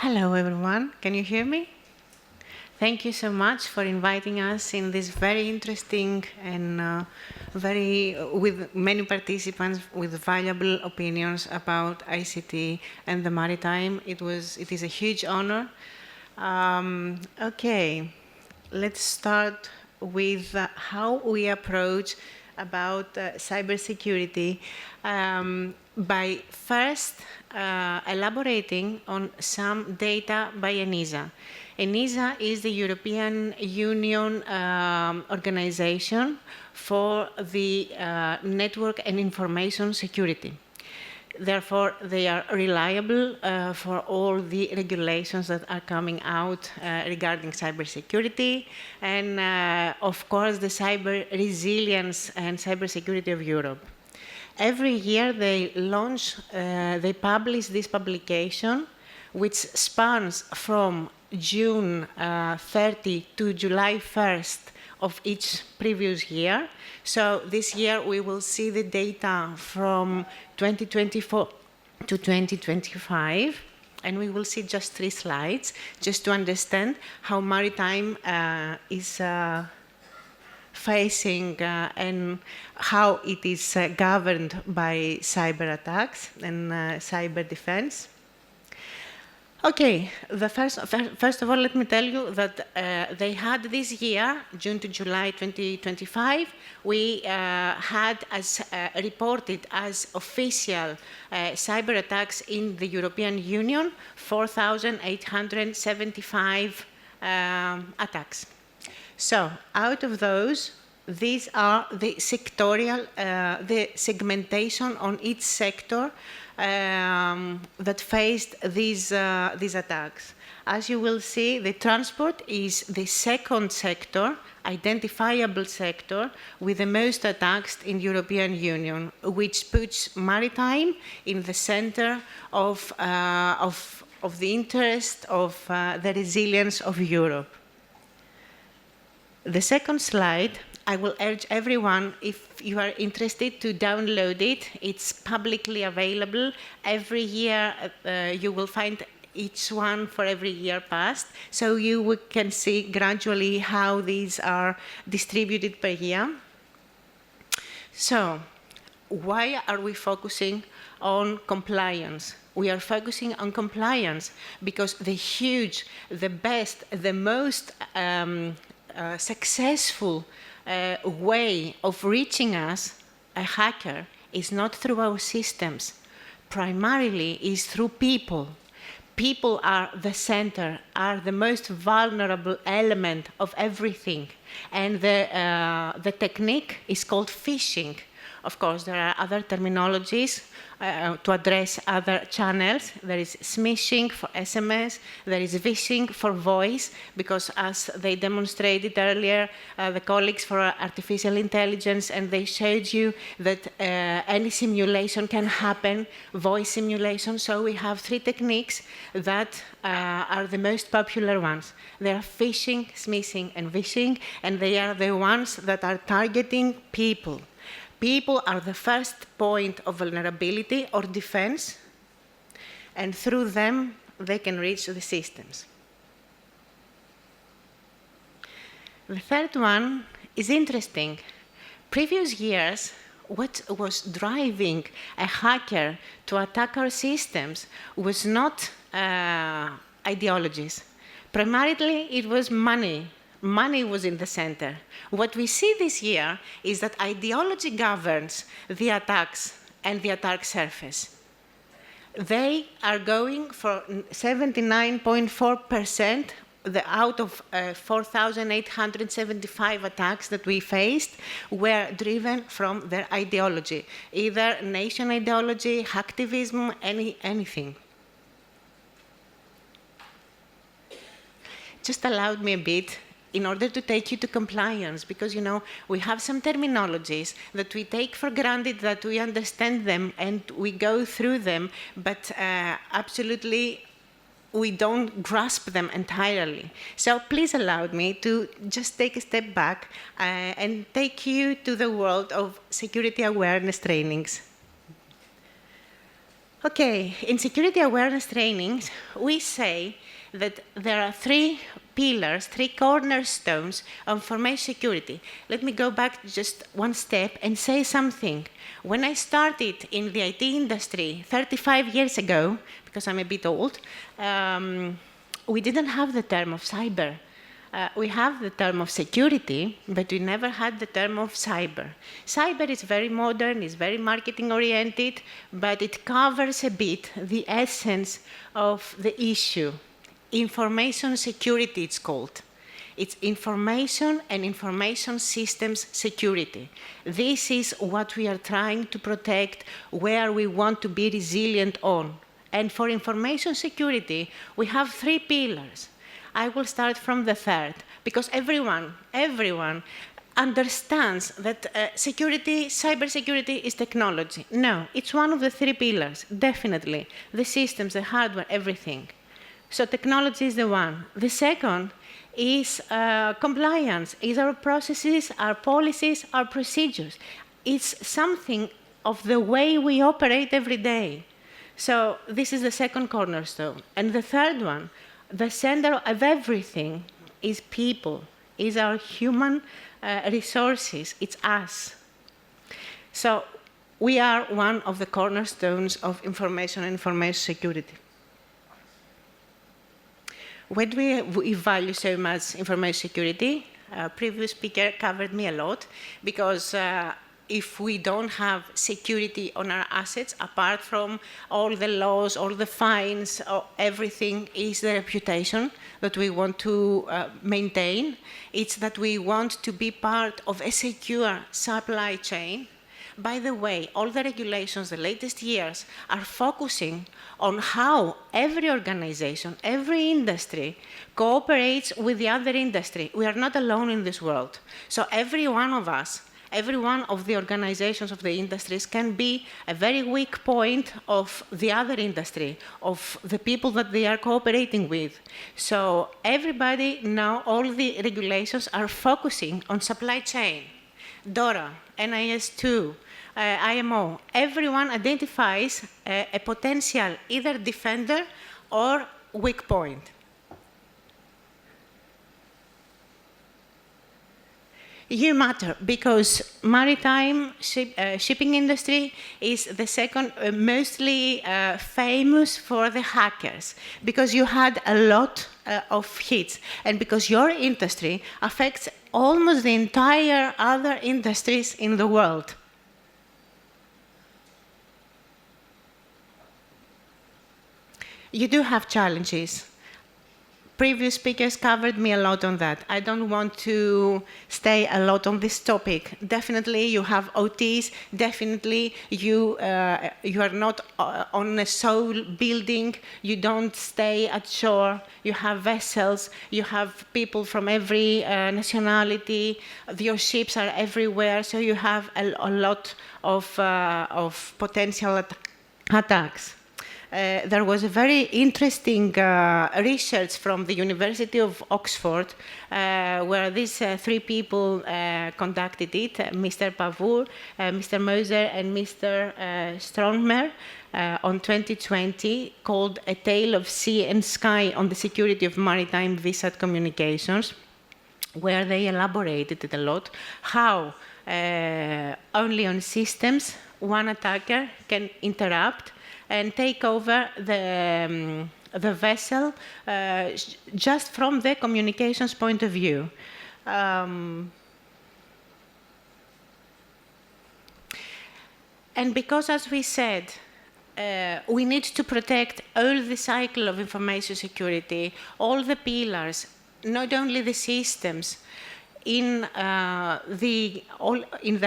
Hello, everyone. Can you hear me? Thank you so much for inviting us in this very interesting and with many participants with valuable opinions about ICT and the maritime. It is a huge honor. Okay, let's start with how we approach about cybersecurity by first elaborating on some data by ENISA. ENISA is the European Union organization for the network and information security. Therefore, they are reliable for all the regulations that are coming out regarding cybersecurity and, of course, the cyber resilience and cybersecurity of Europe. Every year they publish this publication, which spans from June 30 to July 1st of each previous year. So this year we will see the data from 2024 to 2025, and we will see just 3 slides, just to understand how maritime is facing and how it is governed by cyber attacks and cyber defense. Okay, first of all, let me tell you that they had this year, June to July 2025, we had as reported as official cyber attacks in the European Union, 4,875 attacks. So, out of those, these are the sectorial, the segmentation on each sector that faced these attacks. As you will see, the transport is the second sector, identifiable sector, with the most attacks in the European Union, which puts maritime in the center of the interest of the resilience of Europe. The second slide, I will urge everyone, if you are interested, to download it. It's publicly available. Every year you will find each one for every year past, so you can see gradually how these are distributed per year. So, why are we focusing on compliance? We are focusing on compliance because the huge, the best, the most successful way of reaching us, a hacker, is not through our systems. Primarily is through people. People are the center, are the most vulnerable element of everything. And the technique is called phishing. Of course, there are other terminologies to address other channels. There is smishing for SMS, there is phishing for voice, because as they demonstrated earlier, the colleagues for artificial intelligence, and they showed you that any simulation can happen, voice simulation. So we have 3 techniques that are the most popular ones. They are phishing, smishing, and phishing, and they are the ones that are targeting people. People are the first point of vulnerability or defense, and through them, they can reach the systems. The third one is interesting. Previous years, what was driving a hacker to attack our systems was not ideologies. Primarily, it was money. Money was in the center. What we see this year is that ideology governs the attacks and the attack surface. They are going for 79.4%. Out of 4,875 attacks that we faced were driven from their ideology, either nation ideology, hacktivism, anything. Just allow me a bit in order to take you to compliance, because, you know, we have some terminologies that we take for granted, that we understand them and we go through them, but absolutely we don't grasp them entirely. So please allow me to just take a step back and take you to the world of security awareness trainings. Okay, in security awareness trainings, we say that there are three pillars, three cornerstones of information security. Let me go back just one step and say something. When I started in the IT industry 35 years ago, because I'm a bit old, we didn't have the term of cyber. We have the term of security, but we never had the term of cyber. Cyber is very modern, is very marketing-oriented, but it covers a bit the essence of the issue. Information security, it's called. It's information and information systems security. This is what we are trying to protect, where we want to be resilient on. And for information security, we have three pillars. I will start from the third, because everyone understands that cybersecurity is technology. No, it's one of the three pillars, definitely. The systems, the hardware, everything. So technology is the one. The second is compliance, is our processes, our policies, our procedures. It's something of the way we operate every day. So this is the second cornerstone. And the third one, the center of everything is people, is our human resources, it's us. So we are one of the cornerstones of information and information security. Why do we value so much information security? Previous speaker covered me a lot, because if we don't have security on our assets, apart from all the laws, all the fines, everything is the reputation that we want to maintain. It's that we want to be part of a secure supply chain. By the way, all the regulations, the latest years, are focusing on how every organization, every industry cooperates with the other industry. We are not alone in this world. So every one of us, every one of the organizations of the industries can be a very weak point of the other industry, of the people that they are cooperating with. So everybody now, all the regulations are focusing on supply chain. DORA, NIS2, IMO, everyone identifies a potential either defender or weak point. You matter, because maritime shipping industry is the second mostly famous for the hackers, because you had a lot of hits, and because your industry affects almost the entire other industries in the world. You do have challenges. Previous speakers covered me a lot on that. I don't want to stay a lot on this topic. Definitely you have OTs, definitely you are not on a sole building, you don't stay at shore, you have vessels, you have people from every nationality, your ships are everywhere, so you have a lot of potential attacks. There was a very interesting research from the University of Oxford, where these three people conducted it, Mr. Pavur, Mr. Moser, and Mr. Strommer, on 2020, called A Tale of Sea and Sky on the Security of Maritime VSAT Communications, where they elaborated it a lot, how only on systems one attacker can interrupt and take over the vessel just from the communications point of view. And because, as we said, we need to protect all the cycle of information security, all the pillars, not only the systems, in the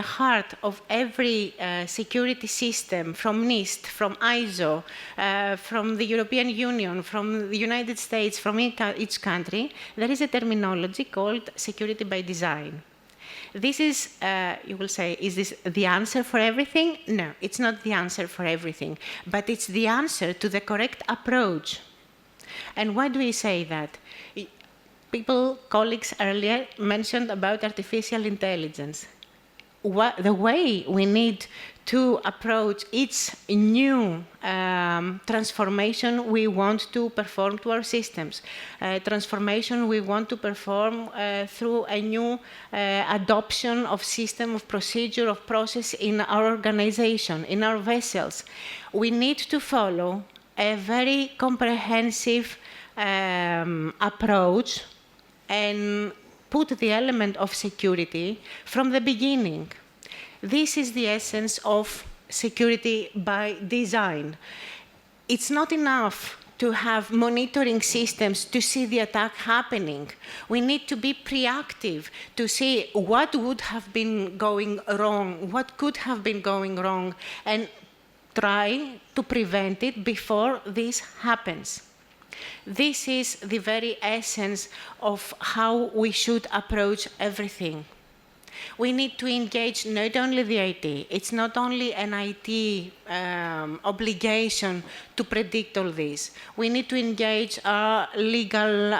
heart of every security system, from NIST, from ISO, from the European Union, from the United States, from each country, there is a terminology called security by design. This is, you will say, is this the answer for everything? No, it's not the answer for everything, but it's the answer to the correct approach. And why do we say that? Colleagues earlier mentioned about artificial intelligence. the way we need to approach each new transformation we want to perform to our systems, transformation we want to perform through a new adoption of system, of procedure, of process in our organization, in our vessels. We need to follow a very comprehensive approach and put the element of security from the beginning. This is the essence of security by design. It's not enough to have monitoring systems to see the attack happening. We need to be proactive to see what would have been going wrong, what could have been going wrong, and try to prevent it before this happens. This is the very essence of how we should approach everything. We need to engage not only the IT, it's not only an IT obligation to predict all this. We need to engage our legal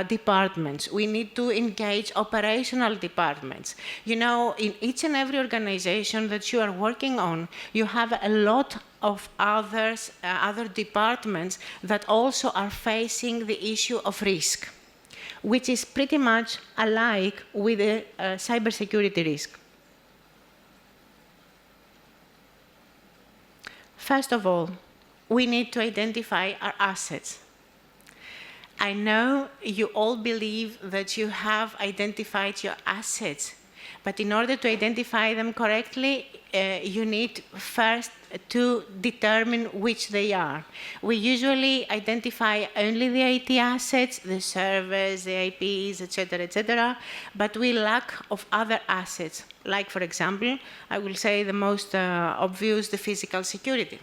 departments. We need to engage operational departments. You know, in each and every organization that you are working on, you have a lot of other departments that also are facing the issue of risk, which is pretty much alike with the cybersecurity risk. First of all, we need to identify our assets. I know you all believe that you have identified your assets, but in order to identify them correctly, you need first to determine which they are. We usually identify only the IT assets, the servers, the IPs, etc., but we lack of other assets. Like, for example, I will say the most obvious, the physical security.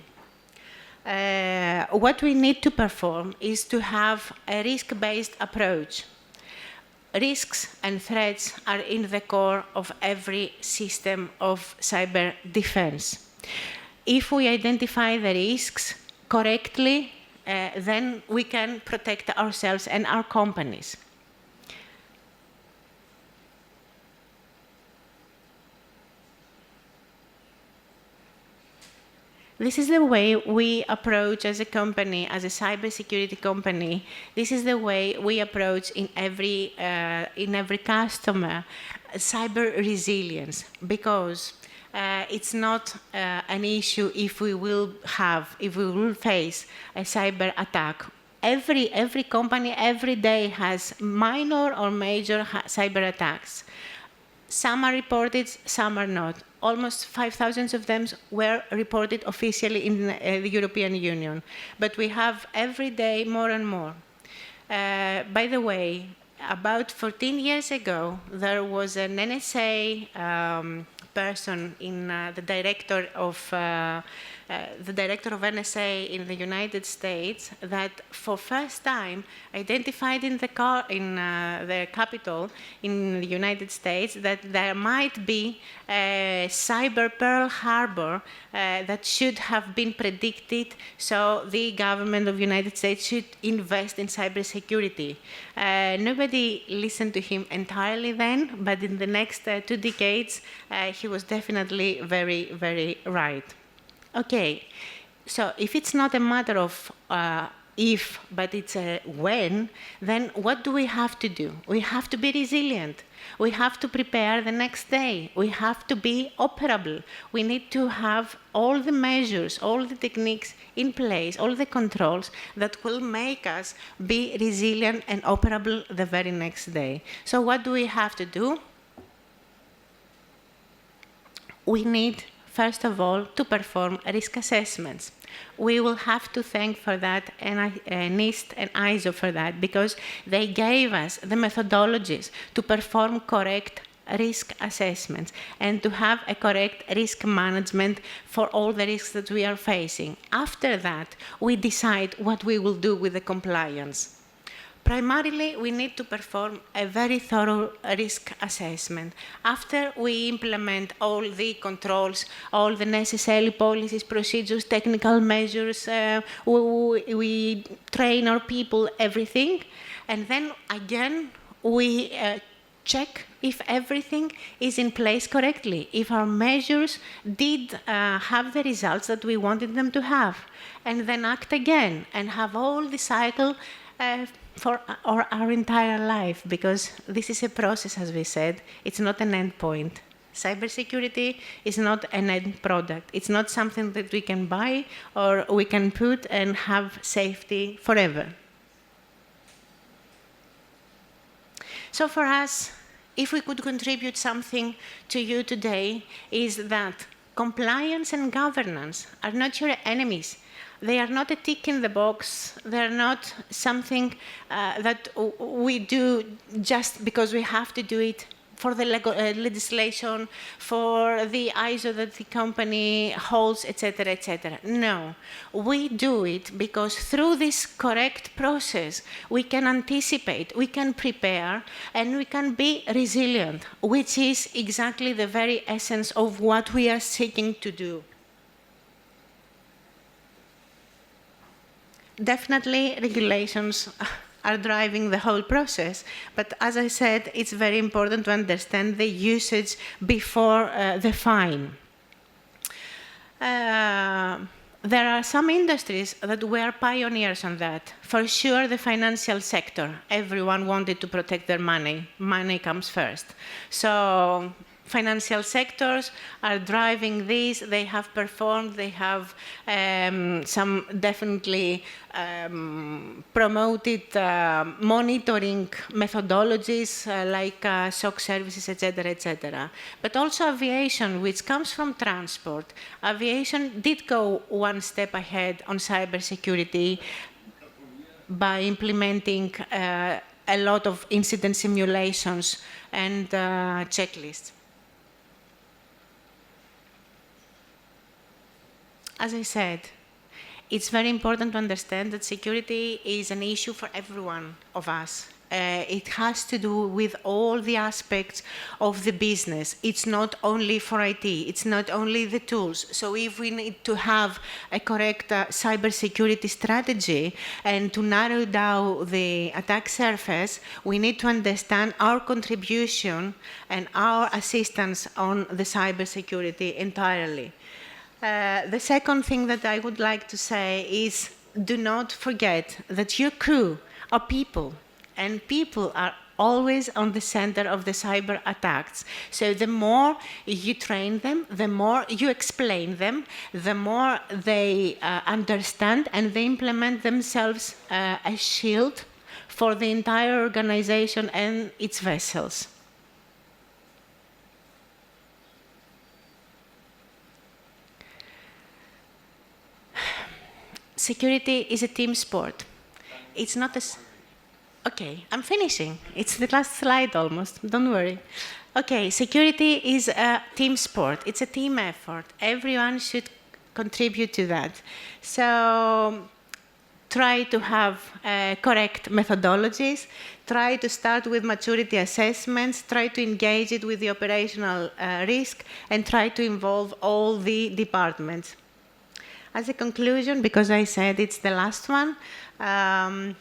What we need to perform is to have a risk-based approach. Risks and threats are in the core of every system of cyber defense. If we identify the risks correctly, then we can protect ourselves and our companies. This is the way we approach as a company, as a cybersecurity company. This is the way we approach in every customer cyber resilience, because it's not an issue if we will face a cyber attack. Every company every day has minor or major cyber attacks. Some are reported, some are not. Almost 5,000 of them were reported officially in the European Union. But we have every day more and more. By the way, about 14 years ago, there was an NSA person in the director of NSA in the United States that for first time identified in the Capitol in the United States that there might be a cyber Pearl Harbor that should have been predicted, so the government of the United States should invest in cybersecurity. Nobody listened to him entirely then, but in the next 2 decades, he was definitely very, very right. Okay, so if it's not a matter of if, but it's a when, then what do we have to do? We have to be resilient. We have to prepare the next day. We have to be operable. We need to have all the measures, all the techniques in place, all the controls that will make us be resilient and operable the very next day. So what do we have to do? We need, first of all, to perform risk assessments. We will have to thank for that NIST and ISO for that, because they gave us the methodologies to perform correct risk assessments and to have a correct risk management for all the risks that we are facing. After that, we decide what we will do with the compliance. Primarily, we need to perform a very thorough risk assessment. After we implement all the controls, all the necessary policies, procedures, technical measures, we train our people, everything, and then again, we check if everything is in place correctly, if our measures did have the results that we wanted them to have, and then act again and have all the cycle for our entire life, because this is a process, as we said, it's not an end point. Cybersecurity is not an end product. It's not something that we can buy or we can put and have safety forever. So for us, if we could contribute something to you today, is that compliance and governance are not your enemies. They are not a tick in the box. They're not something that we do just because we have to do it for the legislation, for the ISO that the company holds, etc., etc. No, we do it because through this correct process, we can anticipate, we can prepare, and we can be resilient, which is exactly the very essence of what we are seeking to do. Definitely, regulations are driving the whole process. But as I said, it's very important to understand the usage before the fine. There are some industries that were pioneers on that. For sure, the financial sector. Everyone wanted to protect their money. Money comes first. So financial sectors are driving this. They have performed. They have some definitely promoted monitoring methodologies like SOC services, etc., etc. But also aviation, which comes from transport. Aviation did go one step ahead on cybersecurity by implementing a lot of incident simulations and checklists. As I said, it's very important to understand that security is an issue for every one of us. It has to do with all the aspects of the business. It's not only for IT. It's not only the tools. So if we need to have a correct cybersecurity strategy and to narrow down the attack surface, we need to understand our contribution and our assistance on the cybersecurity entirely. The second thing that I would like to say is, do not forget that your crew are people, and people are always on the center of the cyber attacks. So the more you train them, the more you explain them, the more they understand and they implement themselves a shield for the entire organization and its vessels. Security is a team sport. It's not a... Okay, I'm finishing. It's the last slide almost, don't worry. Okay, security is a team sport. It's a team effort. Everyone should contribute to that. So try to have correct methodologies, try to start with maturity assessments, try to engage it with the operational risk, and try to involve all the departments. As a conclusion, because I said it's the last one, an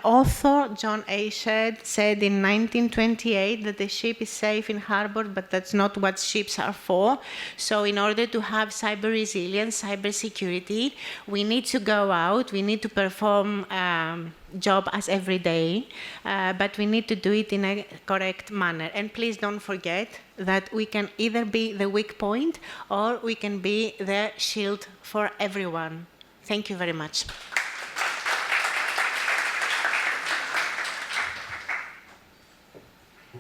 author, John A. Shedd, said in 1928 that the ship is safe in harbor, but that's not what ships are for. So in order to have cyber resilience, cyber security, we need to go out, we need to perform job as every day, but we need to do it in a correct manner. And please don't forget that we can either be the weak point or we can be the shield for everyone. Thank you very much.